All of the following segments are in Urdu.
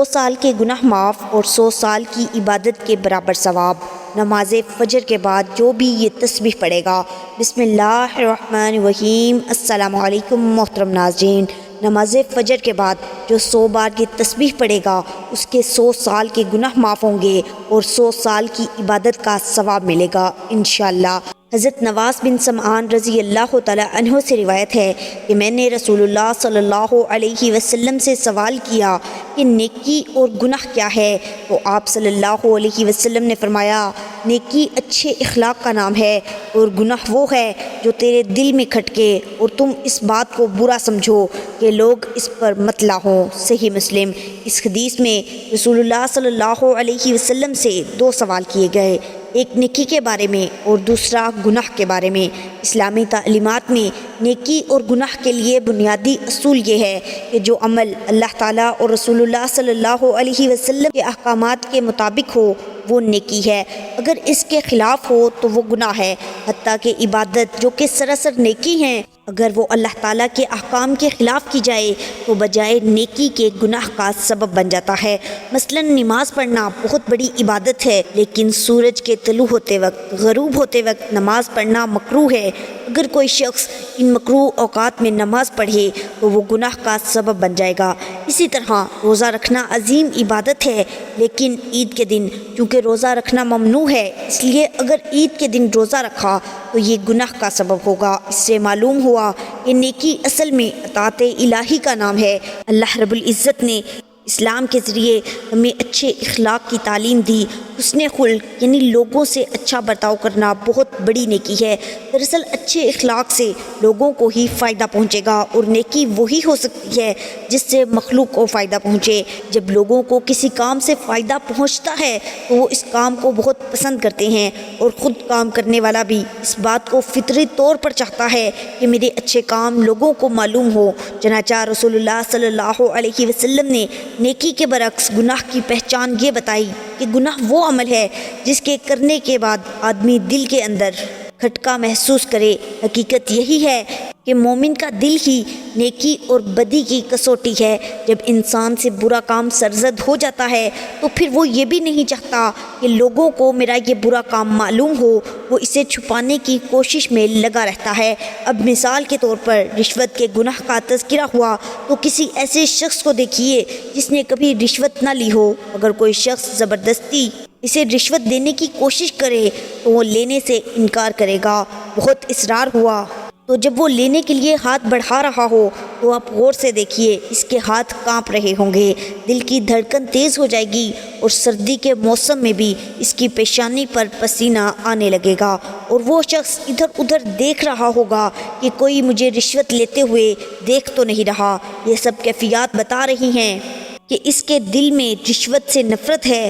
100 سال کے گناہ معاف اور 100 سال کی عبادت کے برابر ثواب۔ نماز فجر کے بعد جو بھی یہ تسبیح پڑھے گا، بسم اللہ الرحمن الرحیم۔ السلام علیکم محترم ناظرین، نماز فجر کے بعد جو 100 بار یہ تسبیح پڑھے گا اس کے 100 سال کے گناہ معاف ہوں گے اور 100 سال کی عبادت کا ثواب ملے گا انشاءاللہ۔ حضرت نواس بن سمعان رضی اللہ تعالی عنہ سے روایت ہے کہ میں نے رسول اللہ صلی اللہ علیہ وسلم سے سوال کیا کہ نیکی اور گناہ کیا ہے، تو آپ صلی اللہ علیہ وسلم نے فرمایا، نیکی اچھے اخلاق کا نام ہے اور گناہ وہ ہے جو تیرے دل میں کھٹکے اور تم اس بات کو برا سمجھو کہ لوگ اس پر مطلع ہوں۔ صحیح مسلم۔ اس حدیث میں رسول اللہ صلی اللہ علیہ وسلم سے 2 سوال کیے گئے، ایک نیکی کے بارے میں اور دوسرا گناہ کے بارے میں۔ اسلامی تعلیمات میں نیکی اور گناہ کے لیے بنیادی اصول یہ ہے کہ جو عمل اللہ تعالیٰ اور رسول اللہ صلی اللہ علیہ وسلم کے احکامات کے مطابق ہو وہ نیکی ہے، اگر اس کے خلاف ہو تو وہ گناہ ہے۔ حتیٰ کہ عبادت جو کہ سراسر نیکی ہیں، اگر وہ اللہ تعالیٰ کے احکام کے خلاف کی جائے تو بجائے نیکی کے گناہ کا سبب بن جاتا ہے۔ مثلا نماز پڑھنا بہت بڑی عبادت ہے، لیکن سورج کے طلوع ہوتے وقت، غروب ہوتے وقت نماز پڑھنا مکروہ ہے۔ اگر کوئی شخص ان مکروہ اوقات میں نماز پڑھے تو وہ گناہ کا سبب بن جائے گا۔ اسی طرح روزہ رکھنا عظیم عبادت ہے، لیکن عید کے دن چونکہ روزہ رکھنا ممنوع ہے، اس لیے اگر عید کے دن روزہ رکھا تو یہ گناہ کا سبب ہوگا۔ اس سے معلوم ہوا کہ نیکی اصل میں اطاعت الہی کا نام ہے۔ اللہ رب العزت نے اسلام کے ذریعے ہمیں اچھے اخلاق کی تعلیم دی۔ حسن خلق یعنی لوگوں سے اچھا برتاؤ کرنا بہت بڑی نیکی ہے۔ دراصل اچھے اخلاق سے لوگوں کو ہی فائدہ پہنچے گا، اور نیکی وہی ہو سکتی ہے جس سے مخلوق کو فائدہ پہنچے۔ جب لوگوں کو کسی کام سے فائدہ پہنچتا ہے تو وہ اس کام کو بہت پسند کرتے ہیں، اور خود کام کرنے والا بھی اس بات کو فطری طور پر چاہتا ہے کہ میرے اچھے کام لوگوں کو معلوم ہو۔ چنانچہ رسول اللہ صلی اللہ علیہ وسلم نے نیکی کے برعکس گناہ کی پہچان یہ بتائی کہ گناہ وہ عمل ہے جس کے کرنے کے بعد آدمی دل کے اندر کھٹکا محسوس کرے۔ حقیقت یہی ہے کہ مومن کا دل ہی نیکی اور بدی کی کسوٹی ہے۔ جب انسان سے برا کام سرزد ہو جاتا ہے تو پھر وہ یہ بھی نہیں چاہتا کہ لوگوں کو میرا یہ برا کام معلوم ہو، وہ اسے چھپانے کی کوشش میں لگا رہتا ہے۔ اب مثال کے طور پر رشوت کے گناہ کا تذکرہ ہوا تو کسی ایسے شخص کو دیکھیے جس نے کبھی رشوت نہ لی ہو۔ اگر کوئی شخص زبردستی اسے رشوت دینے کی کوشش کرے تو وہ لینے سے انکار کرے گا۔ بہت اصرار ہوا تو جب وہ لینے کے لیے ہاتھ بڑھا رہا ہو تو آپ غور سے دیکھیے، اس کے ہاتھ کانپ رہے ہوں گے، دل کی دھڑکن تیز ہو جائے گی، اور سردی کے موسم میں بھی اس کی پیشانی پر پسینہ آنے لگے گا، اور وہ شخص ادھر ادھر دیکھ رہا ہوگا کہ کوئی مجھے رشوت لیتے ہوئے دیکھ تو نہیں رہا۔ یہ سب کیفیات بتا رہی ہیں کہ اس کے دل میں رشوت سے نفرت ہے،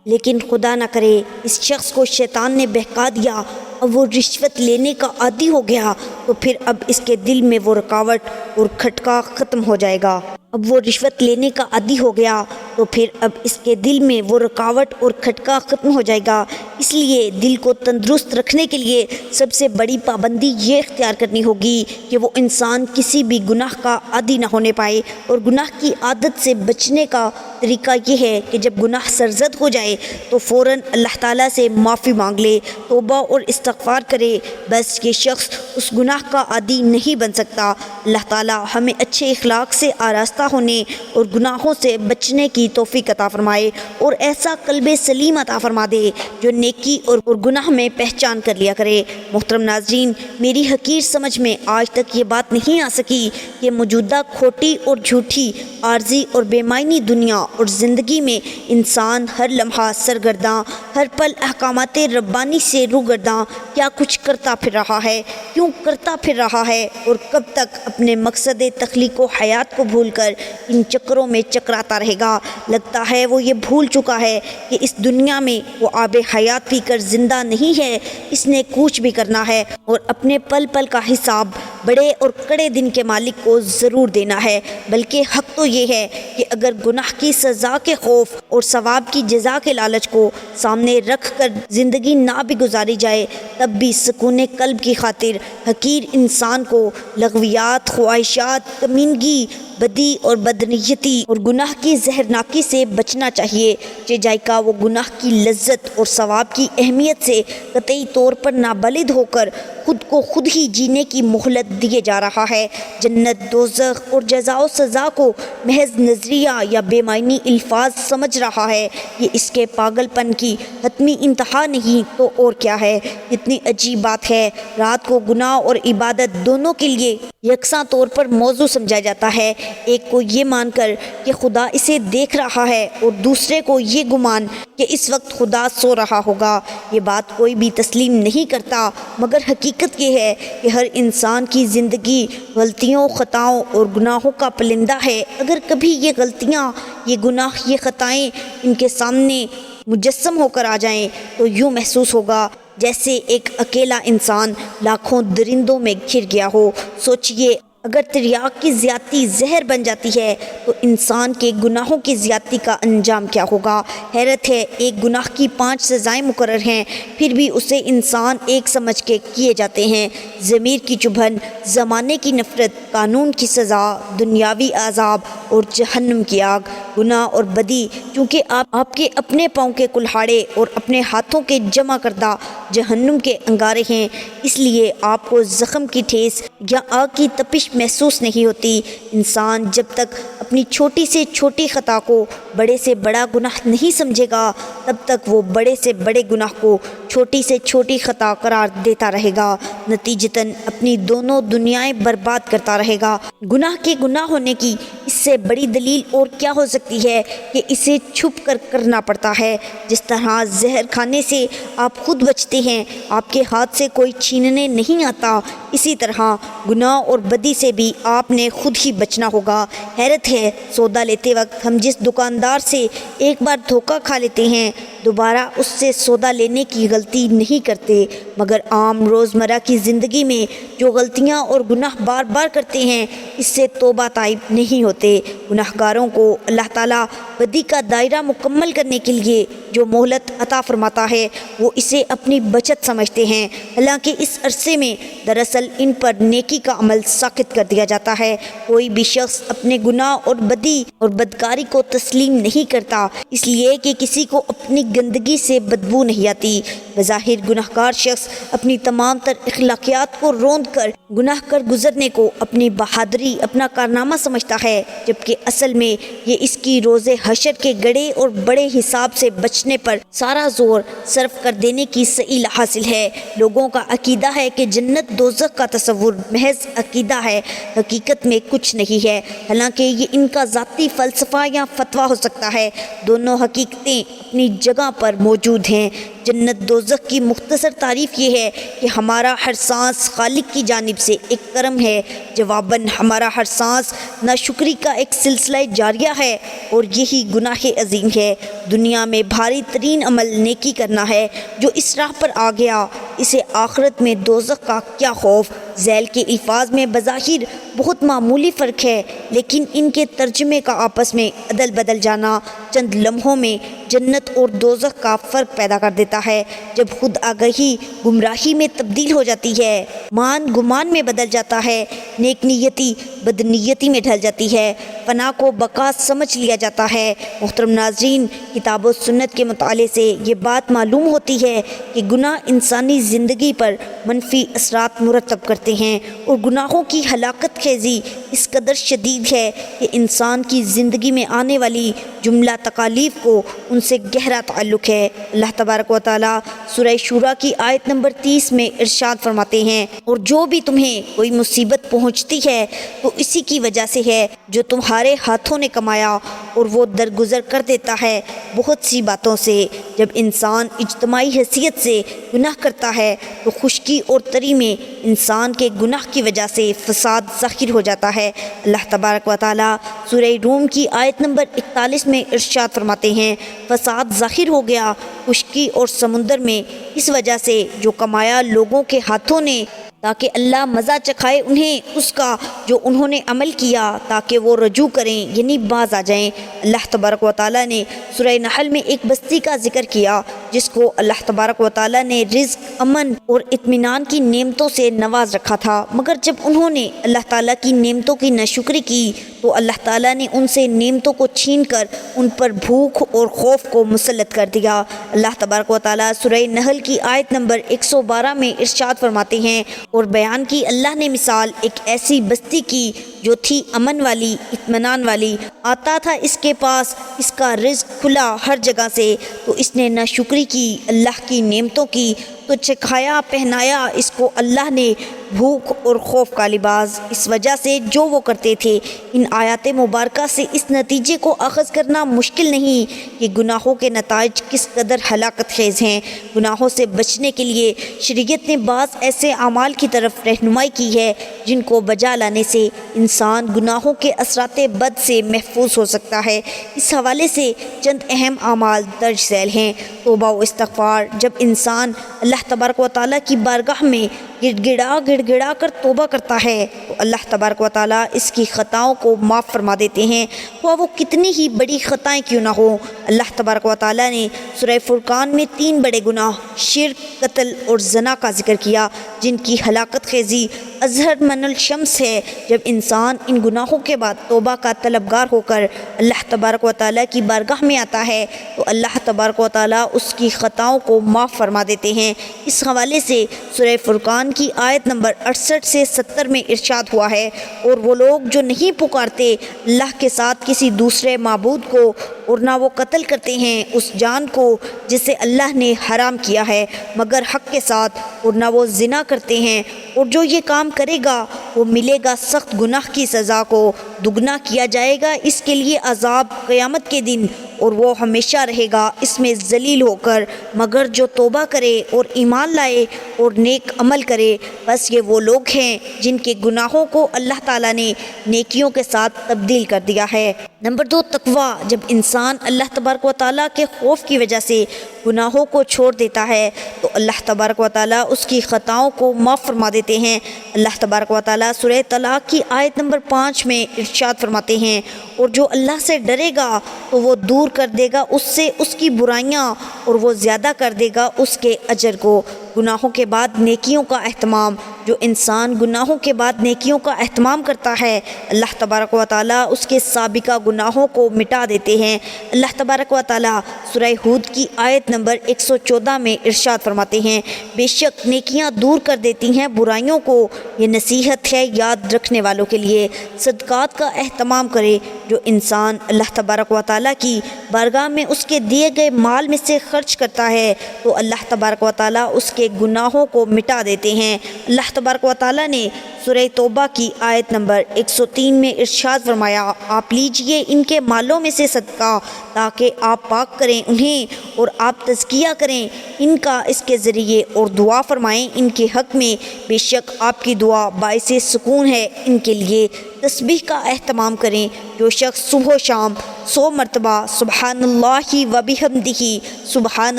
لیکن خدا نہ کرے اس شخص کو شیطان نے بہکا دیا، اب وہ رشوت لینے کا عادی ہو گیا، تو پھر اب اس کے دل میں وہ رکاوٹ اور کھٹکا ختم ہو جائے گا۔ اب وہ رشوت لینے کا عادی ہو گیا تو پھر اب اس کے دل میں وہ رکاوٹ اور کھٹکا ختم ہو جائے گا۔ اس لیے دل کو تندرست رکھنے کے لیے سب سے بڑی پابندی یہ اختیار کرنی ہوگی کہ وہ انسان کسی بھی گناہ کا عادی نہ ہونے پائے، اور گناہ کی عادت سے بچنے کا طریقہ یہ ہے کہ جب گناہ سرزد ہو جائے تو فوراً اللہ تعالیٰ سے معافی مانگ لے، توبہ اور استغفار کرے۔ بس یہ شخص اس گناہ کا عادی نہیں بن سکتا۔ اللہ تعالیٰ ہمیں اچھے اخلاق سے آراستہ ہونے اور گناہوں سے بچنے کی توفیق عطا فرمائے، اور ایسا قلب سلیم عطا فرما دے جو نیکی اور گناہ میں پہچان کر لیا کرے۔ محترم ناظرین، میری حقیر سمجھ میں آج تک یہ بات نہیں آ سکی کہ موجودہ کھوٹی اور جھوٹی، عارضی اور بے معنی دنیا اور زندگی میں انسان ہر لمحہ سرگرداں، ہر پل احکامات ربانی سے روگرداں کیا کچھ کرتا پھر رہا ہے، کیوں کرتا پھر رہا ہے، اور کب تک اپنے مقصد تخلیق و حیات کو بھول کر ان چکروں میں چکراتا رہے گا۔ لگتا ہے وہ یہ بھول چکا ہے کہ اس دنیا میں وہ آب حیات پی کر زندہ نہیں ہے، اس نے کوچ بھی کرنا ہے، اور اپنے پل پل کا حساب بڑے اور کڑے دن کے مالک کو ضرور دینا ہے۔ بلکہ حق تو یہ ہے کہ اگر گناہ کی سزا کے خوف اور ثواب کی جزا کے لالچ کو سامنے رکھ کر زندگی نہ بھی گزاری جائے تب بھی سکون قلب کی خاطر حقیر انسان کو لغویات، خواہشات، کمینگی، بدی اور بدنیتی اور گناہ کی زہرناکی سے بچنا چاہیے، جائے کا وہ گناہ کی لذت اور ثواب کی اہمیت سے قطعی طور پر نابلد ہو کر خود کو خود ہی جینے کی مہلت دیے جا رہا ہے۔ جنت، دوزخ اور جزا و سزا کو محض نظریہ یا بے معنی الفاظ سمجھ رہا ہے، یہ اس کے پاگل پن کی حتمی انتہا نہیں تو اور کیا ہے۔ اتنی عجیب بات ہے، رات کو گناہ اور عبادت دونوں کے لیے یکساں طور پر موضوع سمجھا جاتا ہے، ایک کو یہ مان کر کہ خدا اسے دیکھ رہا ہے اور دوسرے کو یہ گمان کہ اس وقت خدا سو رہا ہوگا۔ یہ بات کوئی بھی تسلیم نہیں کرتا، مگر حقیقت یہ ہے کہ ہر انسان کی زندگی غلطیوں، خطاؤں اور گناہوں کا پلندہ ہے۔ اگر کبھی یہ غلطیاں، یہ گناہ، یہ خطائیں ان کے سامنے مجسم ہو کر آ جائیں تو یوں محسوس ہوگا جیسے ایک اکیلا انسان لاکھوں درندوں میں گھر گیا ہو۔ سوچئے، اگر تریاک کی زیادتی زہر بن جاتی ہے تو انسان کے گناہوں کی زیادتی کا انجام کیا ہوگا؟ حیرت ہے، ایک گناہ کی 5 سزائیں مقرر ہیں، پھر بھی اسے انسان ایک سمجھ کے کیے جاتے ہیں۔ ضمیر کی چبھن، زمانے کی نفرت، قانون کی سزا، دنیاوی عذاب اور جہنم کی آگ۔ گناہ اور بدی چونکہ آپ کے اپنے پاؤں کے کلہاڑے اور اپنے ہاتھوں کے جمع کردہ جہنم کے انگارے ہیں، اس لیے آپ کو زخم کی ٹھیس یا آگ کی تپش محسوس نہیں ہوتی۔ انسان جب تک اپنی چھوٹی سے چھوٹی خطا کو بڑے سے بڑا گناہ نہیں سمجھے گا، تب تک وہ بڑے سے بڑے گناہ کو چھوٹی سے چھوٹی خطا قرار دیتا رہے گا، نتیجتاً اپنی دونوں دنیایں برباد کرتا رہے گا۔ گناہ کے گناہ ہونے کی اس سے بڑی دلیل اور کیا ہو سکتی ہے کہ اسے چھپ کر کرنا پڑتا ہے۔ جس طرح زہر کھانے سے آپ خود بچتے ہیں، آپ کے ہاتھ سے کوئی چھیننے نہیں آتا، اسی طرح گناہ اور بدی سے بھی آپ نے خود ہی بچنا ہوگا۔ حیرت ہے، سودا لیتے وقت ہم جس دکاندار سے ایک بار دھوکہ کھا لیتے ہیں، دوبارہ اس سے سودا لینے کی غلطی نہیں کرتے، مگر عام روزمرہ کی زندگی میں جو غلطیاں اور گناہ بار بار کرتے ہیں، اس سے توبہ طائب نہیں ہوتے۔ گناہ گاروں کو اللہ تعالیٰ بدی کا دائرہ مکمل کرنے کے لیے جو مہلت عطا فرماتا ہے، وہ اسے اپنی بچت سمجھتے ہیں، حالانکہ اس عرصے میں دراصل ان پر نیکی کا عمل ساقط کر دیا جاتا ہے۔ کوئی بھی شخص اپنے گناہ اور بدی اور بدکاری کو تسلیم نہیں کرتا، اس لیے کہ کسی کو اپنی گندگی سے بدبو نہیں آتی۔ بظاہر گناہ گار شخص اپنی تمام تر اخلاقیات کو روند کر گناہ کر گزرنے کو اپنی بہادری، اپنا کارنامہ سمجھتا ہے، جبکہ اصل میں یہ اس کی روز حشر کے گڑے اور بڑے حساب سے بچنے پر سارا زور صرف کر دینے کی سعی حاصل ہے۔ لوگوں کا عقیدہ ہے کہ جنت دوزخ کا تصور محض عقیدہ ہے، حقیقت میں کچھ نہیں ہے، حالانکہ یہ ان کا ذاتی فلسفہ یا فتویٰ ہو سکتا ہے۔ دونوں حقیقتیں اپنی جگہ پر موجود ہیں۔ جنت دوزخ کی مختصر تعریف یہ ہے کہ ہمارا ہر سانس خالق کی جانب سے ایک کرم ہے، جواباً ہمارا ہر سانس ناشکری کا ایک سلسلہ جاریہ ہے، اور یہی گناہ عظیم ہے۔ دنیا میں بھاری ترین عمل نیکی کرنا ہے۔ جو اس راہ پر آ گیا، اسے آخرت میں دوزخ کا کیا خوف۔ ذیل کے الفاظ میں بظاہر بہت معمولی فرق ہے، لیکن ان کے ترجمے کا آپس میں عدل بدل جانا چند لمحوں میں جنت اور دوزخ کا فرق پیدا کر دیتا ہے۔ جب خود آگہی گمراہی میں تبدیل ہو جاتی ہے، مان گمان میں بدل جاتا ہے، نیک نیتی بدنیتی میں ڈھل جاتی ہے، فنا کو بقا سمجھ لیا جاتا ہے۔ محترم ناظرین، کتاب و سنت کے مطالعے سے یہ بات معلوم ہوتی ہے کہ گناہ انسانی زندگی پر منفی اثرات مرتب کرتے ہیں، اور گناہوں کی ہلاکت خیزی اس قدر شدید ہے کہ انسان کی زندگی میں آنے والی جملہ تکالیف کو ان سے گہرا تعلق ہے۔ اللہ تبارک و تعالیٰ سورہ شورى کی آیت نمبر 30 میں ارشاد فرماتے ہیں، اور جو بھی تمہیں کوئی مصیبت پہنچتی ہے تو اسی کی وجہ سے ہے جو تمہارے ہاتھوں نے کمایا، اور وہ درگزر کر دیتا ہے بہت سی باتوں سے۔ جب انسان اجتماعی حیثیت سے گناہ کرتا ہے تو خشکی اور تری میں انسان کے گناہ کی وجہ سے فساد ظاہر ہو جاتا ہے۔ اللہ تبارک و تعالیٰ سورہ روم کی آیت نمبر 41 میں ارشاد فرماتے ہیں، فساد ظاہر ہو گیا خشکی اور سمندر میں اس وجہ سے جو کمایا لوگوں کے ہاتھوں نے، تاکہ اللہ مزہ چکھائے انہیں اس کا جو انہوں نے عمل کیا، تاکہ وہ رجوع کریں، یعنی باز آ جائیں۔ اللہ تبارک و تعالیٰ نے سورہ نحل میں ایک بستی کا ذکر کیا جس کو اللہ تبارک و تعالیٰ نے رزق، امن اور اطمینان کی نعمتوں سے نواز رکھا تھا، مگر جب انہوں نے اللہ تعالیٰ کی نعمتوں کی ناشکری کی تو اللہ تعالیٰ نے ان سے نعمتوں کو چھین کر ان پر بھوک اور خوف کو مسلط کر دیا۔ اللہ تبارک و تعالیٰ سورہ نحل کی آیت نمبر 112 میں ارشاد فرماتے ہیں، اور بیان کی اللہ نے مثال ایک ایسی بستی کی جو تھی امن والی، اطمینان والی، آتا تھا اس کے پاس اس کا رزق کھلا ہر جگہ سے، تو اس نے ناشکری کی، اللہ کی نعمتوں کی، تو چکھایا پہنایا اس کو اللہ نے بھوک اور خوف کا لباس، اس وجہ سے جو وہ کرتے تھے۔ ان آیات مبارکہ سے اس نتیجے کو اخذ کرنا مشکل نہیں کہ گناہوں کے نتائج کس قدر ہلاکت خیز ہیں۔ گناہوں سے بچنے کے لیے شریعت نے بعض ایسے اعمال کی طرف رہنمائی کی ہے جن کو بجا لانے سے انسان گناہوں کے اثرات بد سے محفوظ ہو سکتا ہے۔ اس حوالے سے چند اہم اعمال درج ذیل ہیں۔ توبہ و استغفار، جب انسان اللہ تبارک و تعالیٰ کی بارگاہ میں گڑ گڑا کر توبہ کرتا ہے تو اللہ تبارک و تعالیٰ اس کی خطاؤں کو معاف فرما دیتے ہیں، خواہ وہ کتنی ہی بڑی خطائیں کیوں نہ ہوں۔ اللہ تبارک و تعالیٰ نے سورہ فرقان میں 3 بڑے گناہ، شرک، قتل اور زنا کا ذکر کیا، جن کی ہلاکت خیزی اظہر من الشمس ہے۔ جب انسان ان گناہوں کے بعد توبہ کا طلبگار ہو کر اللہ تبارک و تعالیٰ کی بارگاہ میں آتا ہے تو اللہ تبارک و تعالیٰ اس کی خطاؤں کو معاف فرما دیتے ہیں۔ اس حوالے سے سورہ فرقان کی آیت نمبر 68 سے 70 میں ارشاد ہوا ہے، اور وہ لوگ جو نہیں پکارتے اللہ کے ساتھ کسی دوسرے معبود کو، اور نہ وہ قتل کرتے ہیں اس جان کو جسے اللہ نے حرام کیا ہے مگر حق کے ساتھ، اور نہ وہ زنا کرتے ہیں، اور جو یہ کام کرے گا وہ ملے گا سخت گناہ کی سزا کو دگنا کیا جائے گا اس کے لیے عذاب قیامت کے دن، اور وہ ہمیشہ رہے گا اس میں ذلیل ہو کر، مگر جو توبہ کرے اور ایمان لائے اور نیک عمل کرے، بس یہ وہ لوگ ہیں جن کے گناہوں کو اللہ تعالیٰ نے نیکیوں کے ساتھ تبدیل کر دیا ہے۔ نمبر 2، تقویٰ، جب انسان اللہ تبارک و تعالیٰ کے خوف کی وجہ سے گناہوں کو چھوڑ دیتا ہے تو اللہ تبارک و تعالیٰ اس کی خطاؤں کو معاف فرما دیتے ہیں۔ اللہ تبارک و تعالیٰ سورہ طلاق کی آیت نمبر 5 میں ارشاد فرماتے ہیں، اور جو اللہ سے ڈرے گا تو وہ دور کر دے گا اس سے اس کی برائیاں، اور وہ زیادہ کر دے گا اس کے اجر کو۔ گناہوں کے بعد نیکیوں کا اہتمام، جو انسان گناہوں کے بعد نیکیوں کا اہتمام کرتا ہے اللہ تبارک و تعالیٰ اس کے سابقہ گناہوں کو مٹا دیتے ہیں۔ اللہ تبارک و تعالیٰ سورہ ہود کی آیت نمبر 114 میں ارشاد فرماتے ہیں، بے شک نیکیاں دور کر دیتی ہیں برائیوں کو، یہ نصیحت ہے یاد رکھنے والوں کے لیے۔ صدقات کا اہتمام کرے، جو انسان اللہ تبارک و تعالیٰ کی بارگاہ میں اس کے دیے گئے مال میں سے خرچ کرتا ہے تو اللہ تبارک و تعالیٰ اس کے گناہوں کو مٹا دیتے ہیں۔ اللہ تبارک و تعالیٰ نے سورہ توبہ کی آیت نمبر 103 میں ارشاد فرمایا، آپ لیجئے ان کے مالوں میں سے صدقہ تاکہ آپ پاک کریں انہیں اور آپ تزکیہ کریں ان کا اس کے ذریعے، اور دعا فرمائیں ان کے حق میں، بے شک آپ کی دعا باعث سکون ہے ان کے لیے۔ تسبیح کا اہتمام کریں، جو شخص صبح و شام 100 مرتبہ سبحان اللہ و بحمدہ سبحان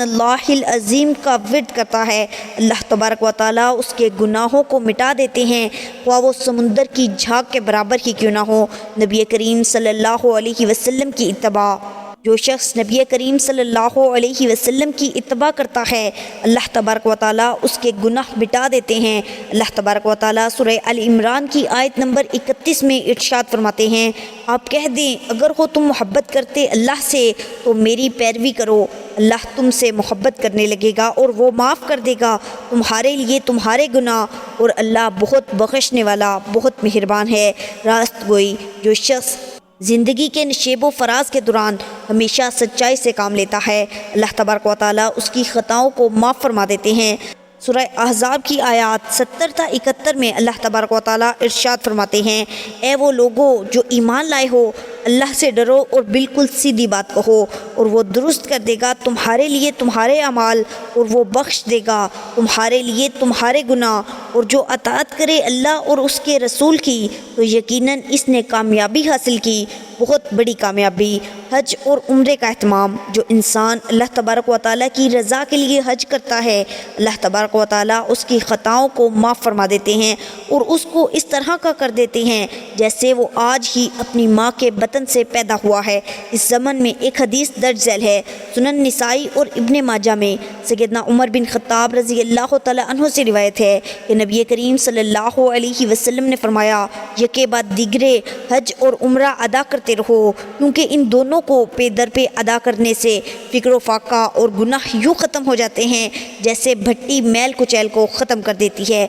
اللہ العظیم کا ورد کرتا ہے اللہ تبارک و تعالیٰ اس کے گناہوں کو مٹا دیتے ہیں، خواہ وہ سمندر کی جھاگ کے برابر ہی کیوں نہ ہو۔ نبی کریم صلی اللہ علیہ وسلم کی اتباع، جو شخص نبی کریم صلی اللہ علیہ وسلم کی اتباع کرتا ہے اللہ تبارک و تعالیٰ اس کے گناہ مٹا دیتے ہیں۔ اللہ تبارک و تعالیٰ سورہ ال عمران کی آیت نمبر 31 میں ارشاد فرماتے ہیں، آپ کہہ دیں اگر ہو تم محبت کرتے اللہ سے تو میری پیروی کرو، اللہ تم سے محبت کرنے لگے گا اور وہ معاف کر دے گا تمہارے لیے تمہارے گناہ، اور اللہ بہت بخشنے والا بہت مہربان ہے۔ راست گوئی، جو شخص زندگی کے نشیب و فراز کے دوران ہمیشہ سچائی سے کام لیتا ہے اللہ تبارک و تعالیٰ اس کی خطاؤں کو معاف فرما دیتے ہیں۔ سورہ احزاب کی آیات 70 تا 71 میں اللہ تبارک و تعالیٰ ارشاد فرماتے ہیں، اے وہ لوگوں جو ایمان لائے ہو، اللہ سے ڈرو اور بالکل سیدھی بات کہو، اور وہ درست کر دے گا تمہارے لیے تمہارے اعمال، اور وہ بخش دے گا تمہارے لیے تمہارے گناہ، اور جو اطاعت کرے اللہ اور اس کے رسول کی تو یقیناً اس نے کامیابی حاصل کی، بہت بڑی کامیابی۔ حج اور عمرے کا اہتمام۔ جو انسان اللہ تبارک و تعالیٰ کی رضا کے لیے حج کرتا ہے، اللہ تبارک و تعالیٰ اس کی خطاؤں کو معاف فرما دیتے ہیں اور اس کو اس طرح کا کر دیتے ہیں جیسے وہ آج ہی اپنی ماں کے بطن سے پیدا ہوا ہے۔ اس زمن میں ایک حدیث درج ذیل ہے، سنن نسائی اور ابن ماجہ میں سیدنا عمر بن خطاب رضی اللہ تعالیٰ عنہ سے روایت ہے کہ نبی کریم صلی اللہ علیہ وسلم نے فرمایا، یکے بعد دیگرے حج اور عمرہ ادا کرتے رہو، کیونکہ ان دونوں کو پے در پہ ادا کرنے سے فکر و فاقہ اور گناہ یوں ختم ہو جاتے ہیں جیسے بھٹی میل کچیل کو ختم کر دیتی ہے۔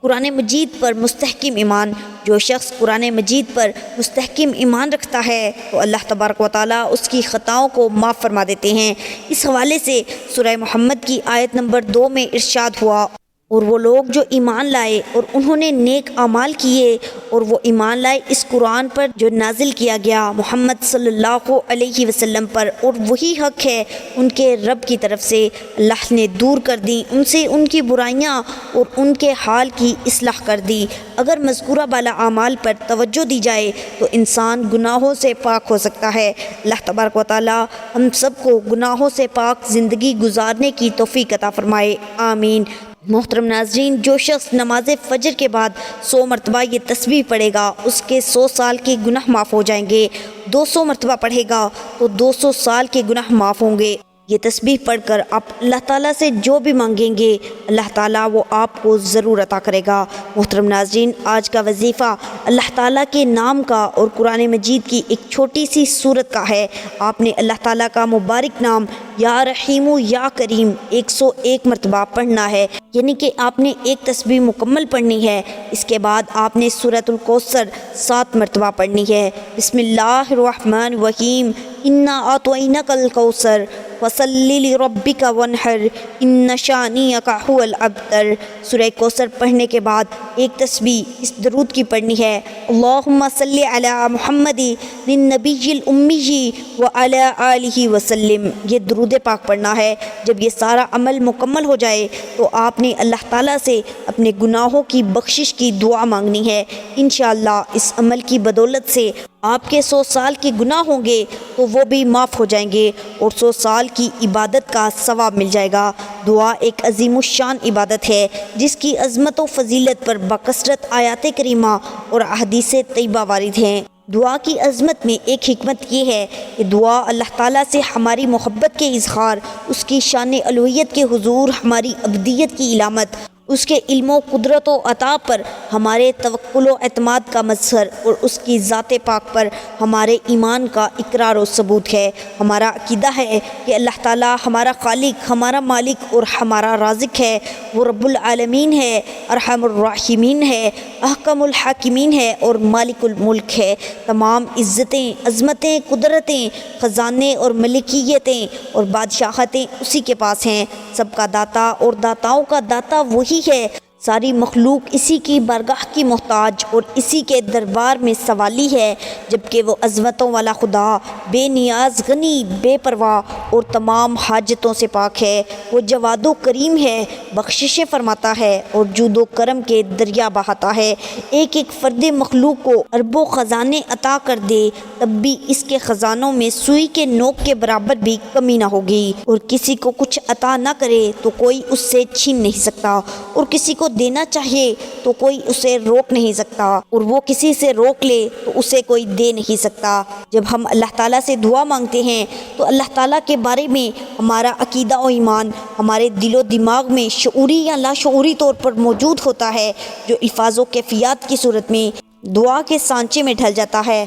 قرآن مجید پر مستحکم ایمان۔ جو شخص قرآن مجید پر مستحکم ایمان رکھتا ہے تو اللہ تبارک و تعالیٰ اس کی خطاؤں کو معاف فرما دیتے ہیں۔ اس حوالے سے سورہ محمد کی آیت نمبر 2 میں ارشاد ہوا، اور وہ لوگ جو ایمان لائے اور انہوں نے نیک اعمال کیے اور وہ ایمان لائے اس قرآن پر جو نازل کیا گیا محمد صلی اللہ علیہ وسلم پر، اور وہی حق ہے ان کے رب کی طرف سے، اللہ نے دور کر دی ان سے ان کی برائیاں اور ان کے حال کی اصلاح کر دی۔ اگر مذکورہ بالا اعمال پر توجہ دی جائے تو انسان گناہوں سے پاک ہو سکتا ہے۔ اللہ تبارک و تعالیٰ ہم سب کو گناہوں سے پاک زندگی گزارنے کی توفیق عطا فرمائے، آمین۔ محترم ناظرین، جو شخص نماز فجر کے بعد 100 مرتبہ یہ تسبیح پڑھے گا اس کے 100 سال کے گناہ معاف ہو جائیں گے۔ 200 مرتبہ پڑھے گا تو 200 سال کے گناہ معاف ہوں گے۔ یہ تسبیح پڑھ کر آپ اللہ تعالیٰ سے جو بھی مانگیں گے اللہ تعالیٰ وہ آپ کو ضرور عطا کرے گا۔ محترم ناظرین، آج کا وظیفہ اللہ تعالیٰ کے نام کا اور قرآن مجید کی ایک چھوٹی سی سورت کا ہے۔ آپ نے اللہ تعالیٰ کا مبارک نام یا رحیم یا کریم 101 مرتبہ پڑھنا ہے، یعنی کہ آپ نے ایک تسبیح مکمل پڑھنی ہے۔ اس کے بعد آپ نے سورۃ الکوثر 7 مرتبہ پڑھنی ہے۔ بسم اللہ الرحمن الرحیم، انا اعطیناک الکوثر فصلی لربک وانحر ان شانئک هو الابتر۔ سورہ کوثر پڑھنے کے بعد ایک تسبیح اس درود کی پڑھنی ہے، اللہم صلی علی محمد النبی الامی وعلی آلہ وسلم۔ یہ درود پاک پڑھنا ہے۔ جب یہ سارا عمل مکمل ہو جائے تو آپ نے اللہ تعالیٰ سے اپنے گناہوں کی بخشش کی دعا مانگنی ہے۔ انشاءاللہ اس عمل کی بدولت سے آپ کے 100 سال کے گناہ ہوں گے تو وہ بھی معاف ہو جائیں گے اور 100 سال کی عبادت کا ثواب مل جائے گا۔ دعا ایک عظیم الشان عبادت ہے جس کی عظمت و فضیلت پر بکثرت آیات کریمہ اور احادیث طیبہ وارد ہیں۔ دعا کی عظمت میں ایک حکمت یہ ہے کہ دعا اللہ تعالیٰ سے ہماری محبت کے اظہار، اس کی شان الوہیت کے حضور ہماری ابدیت کی علامت، اس کے علم و قدرت و عطا پر ہمارے توکل و اعتماد کا مظہر اور اس کی ذات پاک پر ہمارے ایمان کا اقرار و ثبوت ہے۔ ہمارا عقیدہ ہے کہ اللہ تعالیٰ ہمارا خالق، ہمارا مالک اور ہمارا رازق ہے۔ وہ رب العالمین ہے، ارحم الراحمین ہے، احکم الحاکمین ہے اور مالک الملک ہے۔ تمام عزتیں، عظمتیں، قدرتیں، خزانے اور ملکیتیں اور بادشاہتیں اسی کے پاس ہیں۔ سب کا داتا اور داتاؤں کا داتا وہی ہے۔ ساری مخلوق اسی کی بارگاہ کی محتاج اور اسی کے دربار میں سوالی ہے، جبکہ وہ عظمتوں والا خدا بے نیاز، غنی، بے پرواہ اور تمام حاجتوں سے پاک ہے۔ وہ جواد و کریم ہے، بخششیں فرماتا ہے اور جود و کرم کے دریا بہاتا ہے۔ ایک ایک فرد مخلوق کو اربوں خزانے عطا کر دے تب بھی اس کے خزانوں میں سوئی کے نوک کے برابر بھی کمی نہ ہوگی، اور کسی کو کچھ عطا نہ کرے تو کوئی اس سے چھین نہیں سکتا، اور کسی کو دینا چاہیے تو کوئی اسے روک نہیں سکتا، اور وہ کسی سے روک لے تو اسے کوئی دے نہیں سکتا۔ جب ہم اللہ تعالیٰ سے دعا مانگتے ہیں تو اللہ تعالیٰ کے بارے میں ہمارا عقیدہ و ایمان ہمارے دل و دماغ میں شعوری یا لاشعوری طور پر موجود ہوتا ہے، جو الفاظ و کیفیات کی صورت میں دعا کے سانچے میں ڈھل جاتا ہے۔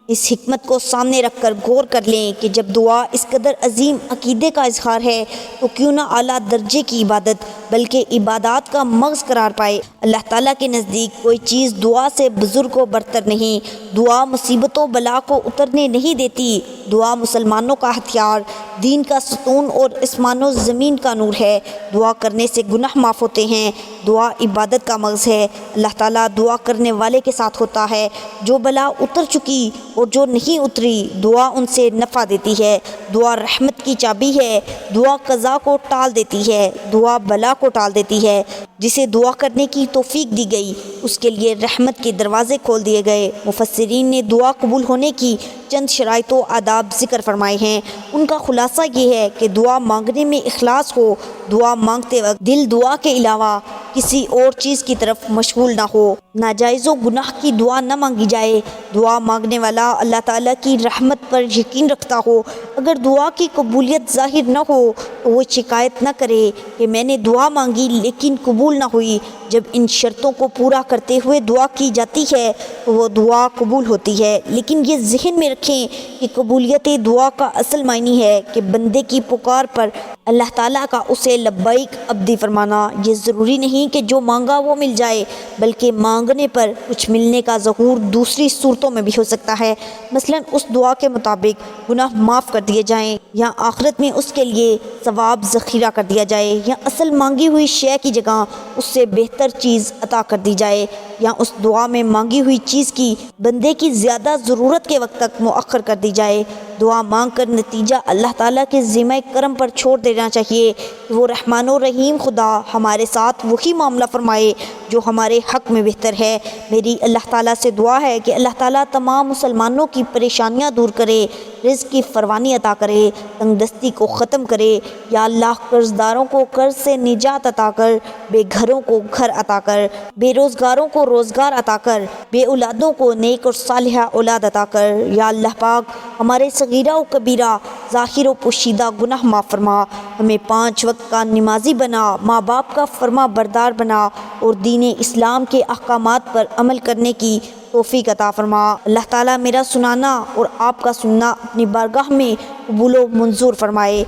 اس حکمت کو سامنے رکھ کر غور کر لیں کہ جب دعا اس قدر عظیم عقیدے کا اظہار ہے تو کیوں نہ اعلیٰ درجے کی عبادت بلکہ عبادات کا مغز قرار پائے۔ اللہ تعالیٰ کے نزدیک کوئی چیز دعا سے بزرگ و برتر نہیں۔ دعا مصیبت و بلا کو اترنے نہیں دیتی۔ دعا مسلمانوں کا ہتھیار، دین کا ستون اور اسمان و زمین کا نور ہے۔ دعا کرنے سے گناہ معاف ہوتے ہیں۔ دعا عبادت کا مغز ہے۔ اللہ تعالیٰ دعا کرنے والے کے ساتھ ہوتا ہے۔ جو بلا اتر چکی اور جو نہیں اتری، دعا ان سے نفع دیتی ہے۔ دعا رحمت کی چابی ہے۔ دعا قضا کو ٹال دیتی ہے۔ دعا بلا کو ٹال دیتی ہے۔ جسے دعا کرنے کی توفیق دی گئی اس کے لیے رحمت کے دروازے کھول دیے گئے۔ مفسرین نے دعا قبول ہونے کی چند شرائط و آداب ذکر فرمائے ہیں۔ ان کا خلاصہ یہ ہے کہ دعا مانگنے میں اخلاص ہو۔ دعا مانگتے وقت دل دعا کے علاوہ کسی اور چیز کی طرف مشغول نہ ہو۔ ناجائز و گناہ کی دعا نہ مانگی جائے۔ دعا مانگنے والا اللہ تعالیٰ کی رحمت پر یقین رکھتا ہو۔ اگر دعا کی قبولیت ظاہر نہ ہو تو وہ شکایت نہ کرے کہ میں نے دعا مانگی لیکن قبول نہ ہوئی۔ جب ان شرطوں کو پورا کرتے ہوئے دعا کی جاتی ہے تو وہ دعا قبول ہوتی ہے۔ لیکن یہ ذہن میں رکھیں کہ قبولیت دعا کا اصل معنی ہے کہ بندے کی پکار پر اللہ تعالیٰ کا اسے لبیک عبدی فرمانا۔ یہ ضروری نہیں کہ جو مانگا وہ مل جائے، بلکہ مانگنے پر کچھ ملنے کا ظہور دوسری صورتوں میں بھی ہو سکتا ہے۔ مثلا اس دعا کے مطابق گناہ معاف کر دیے جائیں، یا آخرت میں اس کے لیے ثواب ذخیرہ کر دیا جائے، یا اصل مانگی ہوئی شے کی جگہ اس سے بہتر چیز عطا کر دی جائے، یا اس دعا میں مانگی ہوئی چیز کی بندے کی زیادہ ضرورت کے وقت تک مؤخر کر دی جائے۔ دعا مانگ کر نتیجہ اللہ تعالیٰ کے ذمہ کرم پر چھوڑ دینا چاہیے کہ وہ رحمان و رحیم خدا ہمارے ساتھ وہی معاملہ فرمائے جو ہمارے حق میں بہتر ہے۔ میری اللہ تعالیٰ سے دعا ہے کہ اللہ تعالیٰ تمام مسلمانوں کی پریشانیاں دور کرے، رزق کی فراوانی عطا کرے، تنگ دستی کو ختم کرے۔ یا اللہ قرض داروں کو قرض سے نجات عطا کر، بے گھروں کو گھر عطا کر، بے روزگاروں کو روزگار عطا کر، بے اولادوں کو نیک اور صالحہ اولاد عطا کر۔ یا اللہ پاک ہمارے صغیرہ و کبیرہ، ظاہر و پوشیدہ گناہ معاف فرما، ہمیں 5 وقت کا نمازی بنا، ماں باپ کا فرما بردار بنا اور دین اسلام کے احکامات پر عمل کرنے کی توفیق عطا فرما۔ اللہ تعالیٰ میرا سنانا اور آپ کا سننا اپنی بارگاہ میں قبول و منظور فرمائے۔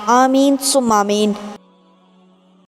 آمین ثم آمین۔